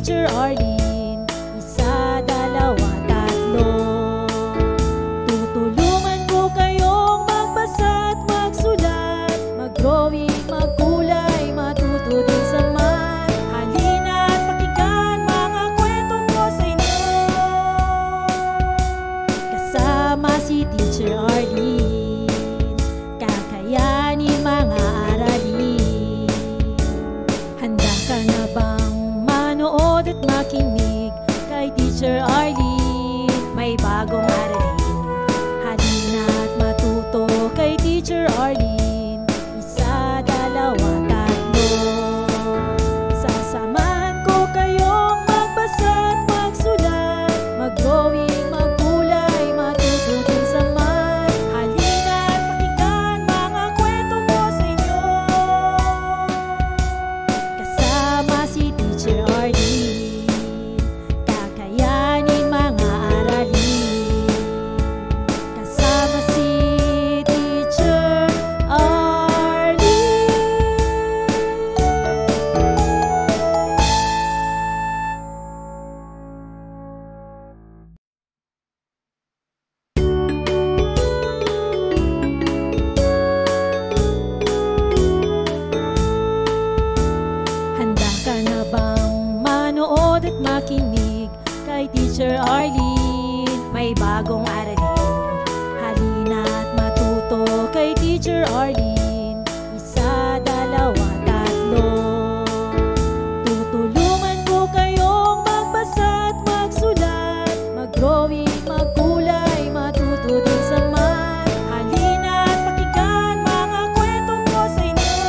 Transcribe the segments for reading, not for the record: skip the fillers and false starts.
Teacher Arlene. Isa, dalawa, tatlo. Tutulungan ko kayong magbasa at magsulat, mag-drawing, magkulay, matuto din sa math. Halina at pakinggan mga kwento ko sa inyo. Kasama si Teacher Arlene, kakayanin mga aralin. Handa ka na bang manood at makinig kay Teacher Arlene? May bagong aralin. Halina at matuto kay Teacher Arlene. Isa, dalawa, tatlo. Sasamahan ko kayong magbasa at magsulat, mag-drawing, magkulay, matuto din sa math. Halina at pakinggan mga kwento ko sa inyo. Kasama si Teacher Arlene, kakayanin mga aralin. Kasama si Teacher Arlene. Handa ka na bang manood at makinig kay Teacher Arlene? May bagong aralin. Halina at matuto kay Teacher Arlene. Isa, dalawa, tatlo. Tutulungan ko kayong magbasa at magsulat, mag-drawing, magkulay, matuto din sa math. Halina at pakinggan mga kwento ko sa inyo.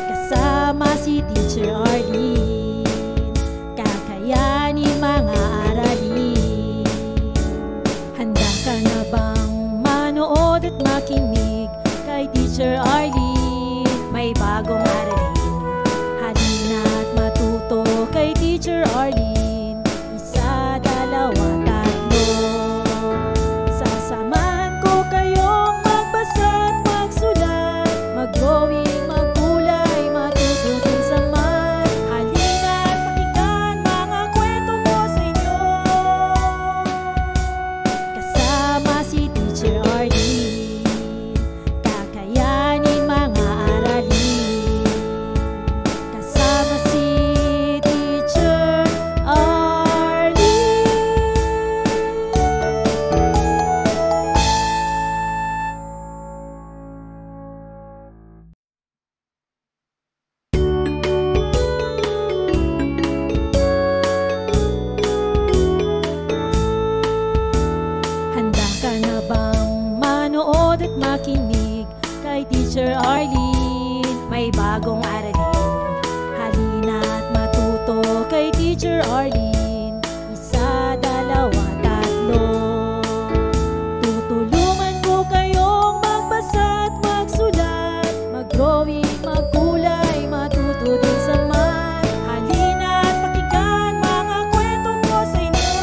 Kasama si Teacher Arlene, kakayanin mga aralin. Handa ka na bang manood at makinig kay Teacher Arlene? May bagong aralin. Halina at matuto kay Teacher Arlene. Isa, dalawa, tatlo. Sasamahan ko kayong magbasa at magsulat, mag-drawing, magkulay, matuto din sa math. Halina at pakinggan mga kwento ko sa inyo. Kasama si Teacher Arlene, kakayanin mga aralin. Kasama si Teacher Arlene. Handa ka na bang manood at makinig kay Teacher Arlene? May bagong aralin. Halina at matuto kay Teacher Arlene. Isa, dalawa, tatlo. Tutulungan ko kayong magbasa at magsulat, mag-drawing, magkulay, matuto din sa math. Halina at pakinggan mga kwento ko sa inyo.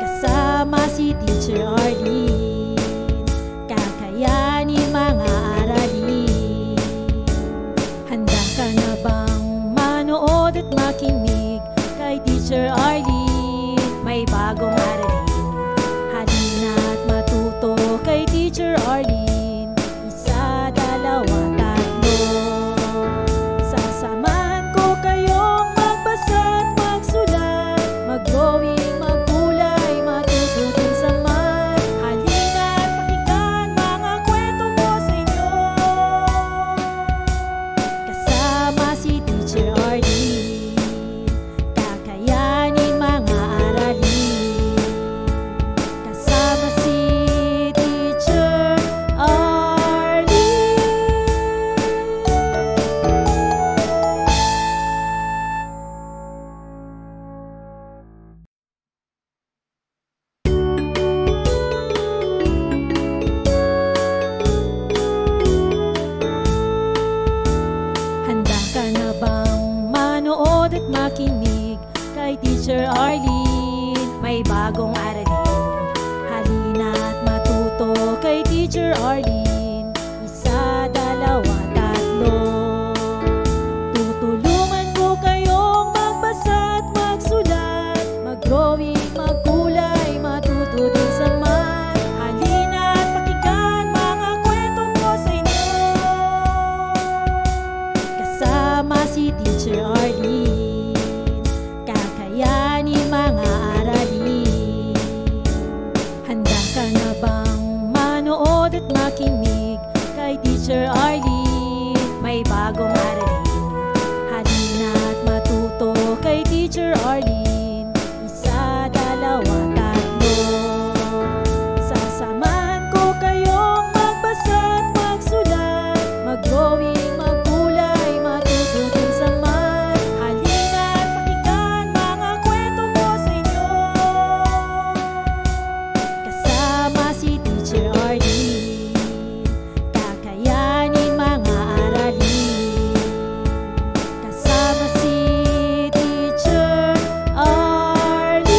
Kasama si Teacher Arlene, kakayanin mga aralin. Handa ka na bang manood at makinig kay Teacher Arlene? May bagong aralin. Halina at matuto kay Teacher Arlene. Isa, dalawa, tatlo. Sasamahan ko kayong magbasa at magsulat, mag-drawing, magkulay, matuto din sa math. Halina at pakinggan mga kwento ko sa inyo. Kasama si Teacher Arlene, kakayanin mga aralin. Kasama si Teacher Arlene. Handa ka na bang manood at makinig kay Teacher Arlene? May bagong aralin. Halina at matuto kay Teacher Arlene. Isa, dalawa, tatlo. manood at makinig kay Teacher Arlene. May bagong aralin, halina't matuto kay Teacher Arlene. Isa, dalawa, tatlo. Sasamahan ko kayong magbasa at magsulat, mag-drawing, magkulay, matuto din sa math. Halina't pakinggan mga kwento ko sa inyo, kasama si Teacher Arlene. Kakayanin mga aralin, kasama si Teacher Arlene.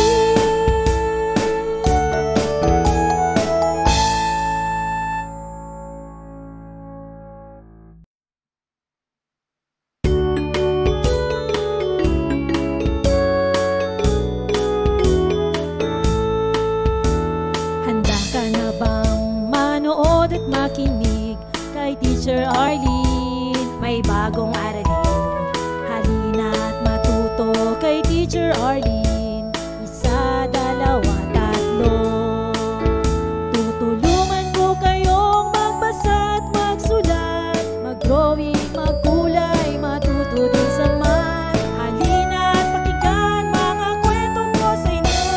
Handa ka na bang manood at makinig kay Teacher Arlene? May bagong aralin, halina't matuto kay Teacher Arlene. Isa, dalawa, tatlo. Tutulungan ko kayong magbasa at magsulat, mag-drawing, magkulay, matuto din sa math. Halina't pakinggan mga kwento ko sa inyo,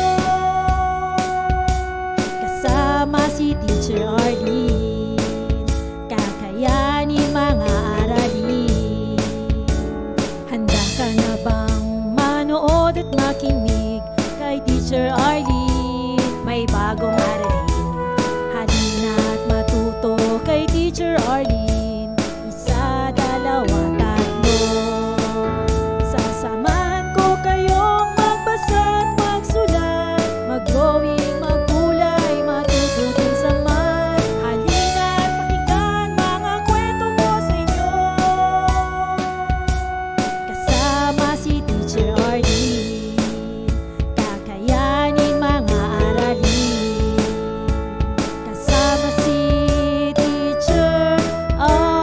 kasama si Teacher Arlene. Kakayanin mga aralin. Handa ka na bang manood at makinig kay Teacher Arlene? May bagong aralin, halina't matuto kay Teacher Arlene. Isa, dalawa, tatlo. Sasamahan ko kayong magbasa at magsulat, mag-drawing, magkulay, matuto din sa math. Halina't pakinggan mga kwento ko sa inyo, kasama si Teacher Arlene. Kakayanin mga aralin, kasama si Teacher Arlene.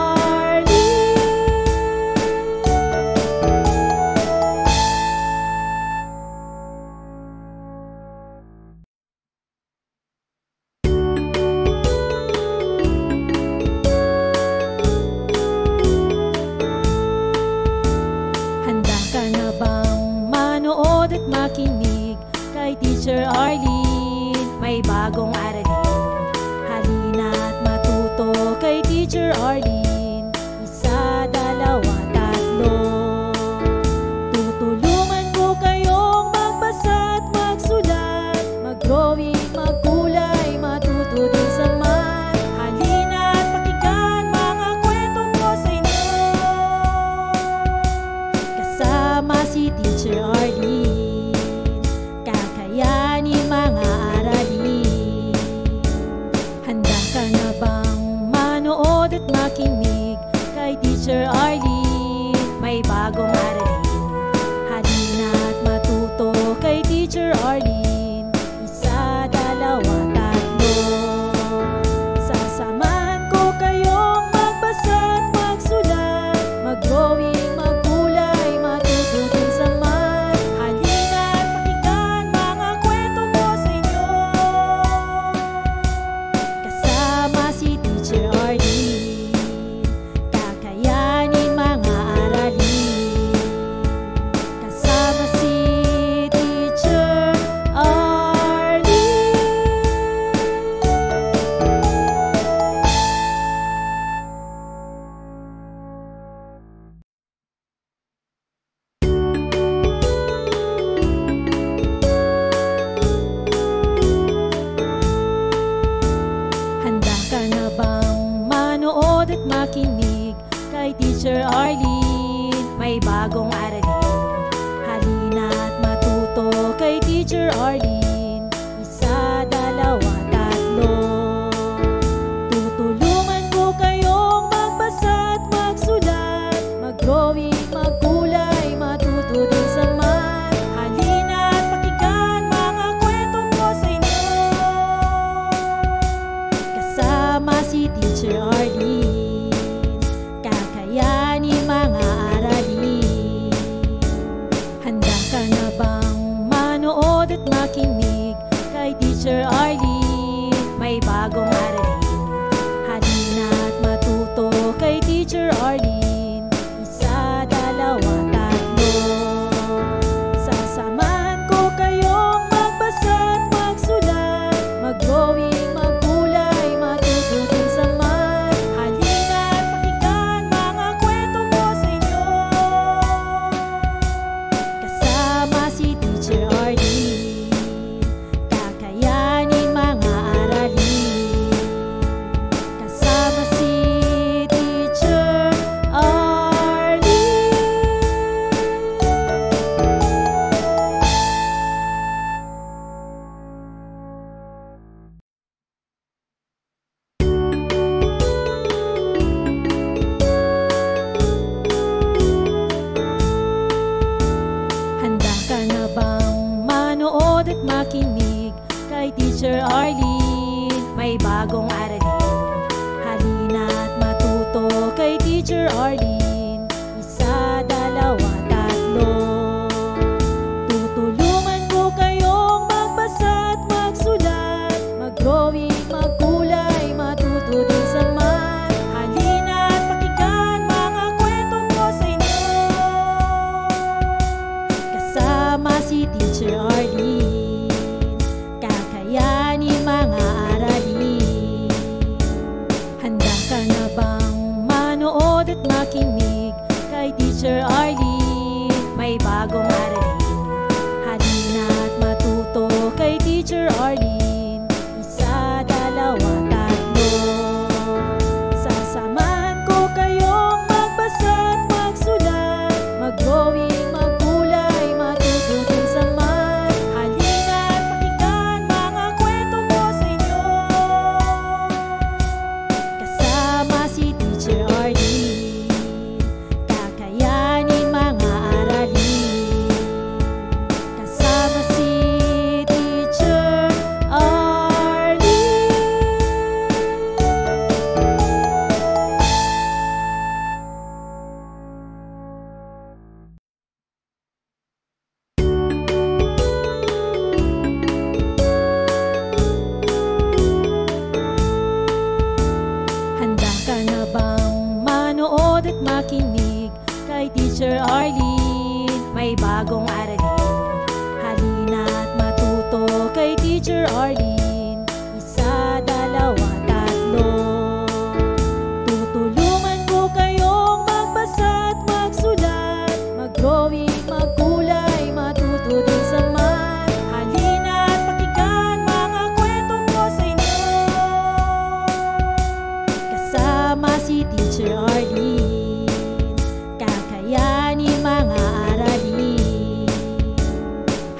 Handa ka na bang manood at makinig kay Teacher Arlene? May bagong aralin, halina't matuto kay Teacher Arlene. Isa, dalawa, tatlo. Tutulungan ko kayong magbasa at magsulat, mag-drawing, magkulay, matuto din sa math. Halina't pakinggan mga kwento ko sa inyo, kasama si Teacher Arlene. Kakayanin mga aralin. Handa ka na bang manood at makinig kay Teacher Arlene? May bagong aralin, halina't matuto kay Teacher Arlene. Isa, dalawa, tatlo. Sasamahan ko kayong magbasa at magsulat, mag-drawing, magkulay, matuto din sa math. Halina't pakinggan mga kwento ko sa inyo, kasama si Teacher Arlene. Kakayanin mga aralin, kasama si Teacher Arlene. Handa ka na bang manood at makinig kay Teacher Arlene? May bagong aralin, halina't matuto kay Teacher Arlene. Isa, dalawa, tatlo. Tutulungan ko kayong magbasa at magsulat, mag-drawing, magkulay, matuto din sa math. Halina't pakinggan mga kwento ko sa inyo, kasama si Teacher Arlene. Kakayanin mga aralin. Handa ka na bang manood at makinig kay Teacher Arlene? May bagong aralin, Teacher Arlene. Isa, dalawa, tatlo. Tutulungan ko kayong magbasa at magsulat, mag-drawing, magkulay, matuto din sa math. Halina at pakinggan mga kwento ko sa inyo. Kasama si Teacher Arlene, kakayanin mga aralin. Handa ka na bang manood at makinig kay Teacher Arlene? May bagong aralin. Halina at matuto kay Teacher Arlene. Isa, dalawa, tatlo. Sasamahan ko kayong magbasa at magsulat, mag-drawing, magkulay, matuto din sa math. Halina at pakinggan mga kwento ko sa inyo. Kasama si Teacher Arlene, kakayanin mga aralin. Kasama si Teacher Arlene. Handa ka na bang manood at makinig kay Teacher Arlene? May bagong aralin. Halina at matuto kay Teacher Arlene. Isa, dalawa, tatlo. Tutulungan ko kayong magbasa at magsulat, mag-drawing, magkulay, matuto din sa math. Halina at pakinggan mga kwento ko sa inyo. Kasama si Teacher Arlene, kakayanin mga aralin.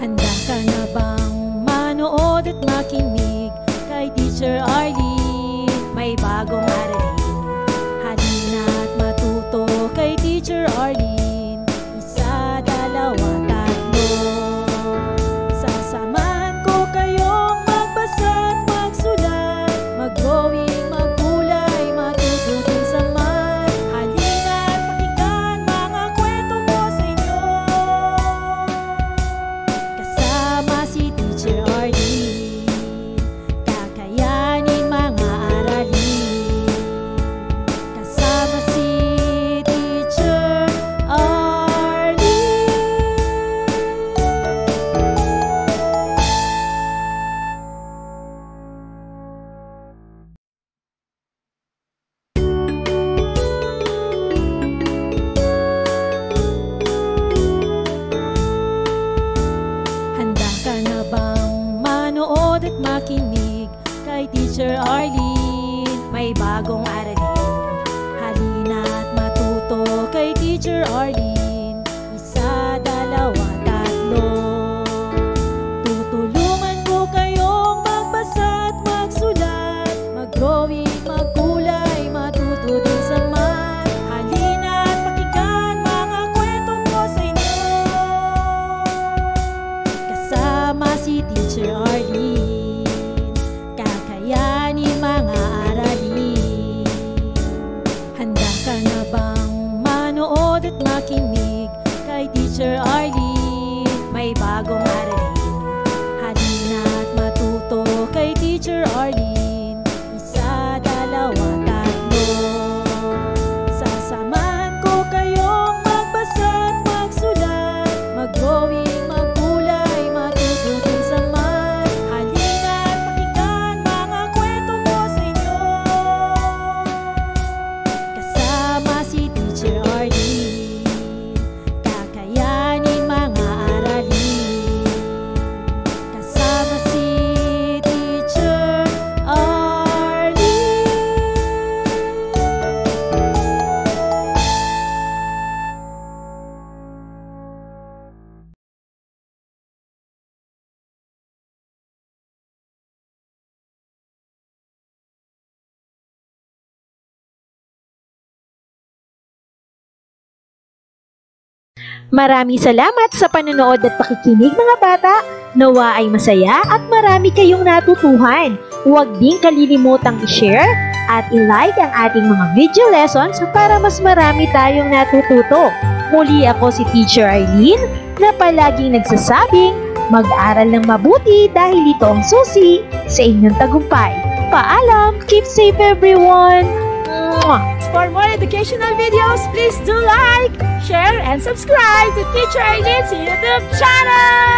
Handa ka na bang manood at makinig kay Teacher Arlene? May bagong aralin. Halina at matuto kay Teacher Arlene. Isa, dalawa, tatlo. Sasamahan ko kayong magbasa at magsulat, mag-drawing, magkulay, matuto din sa math. Halina at pakinggan mga kwento ko sa inyo. Kasama si Teacher Arlene, kakayanin mga aralin. Kasama si Teacher Arlene. Handa ka na bang manood at makinig kay Teacher Arlene? May bagong aralin. Halina at matuto kay Teacher Arlene. Isa, dalawa, tatlo. Tutulungan ko kayong magbasa at magsulat, mag-drawing, magkulay, matuto din sa math. Halina at pakinggan mga kwento ko sa inyo. Kasama si Teacher Arlene, kakayanin mga aralin. Handa ka na bang manood at makinig kay Teacher Arlene? May bagong aralin. Halina at matuto kay Teacher Arlene. Isa, dalawa, tatlo. Sasamahan ko kayong magbasa at magsulat, mag-drawing, magkulay, matuto din sa math. Halina at pakinggan mga kwento ko sa inyo. Kasama si Teacher Arlene, kakayanin mga aralin. Kasama si Teacher Arlene. Maraming salamat sa panonood at pakikinig mga bata. Nawa ay masaya at marami kayong natutuhan. Huwag ding kalilimutang i-share at i-like ang ating mga video lessons para mas marami tayong natututo. Muli ako si Teacher Arlene na palaging nagsasabing mag-aral ng mabuti dahil ito ang susi sa inyong tagumpay. Paalam! Keep safe everyone! Mwah! For more educational videos, please do like, share, and subscribe to Teacher Arlene's YouTube channel!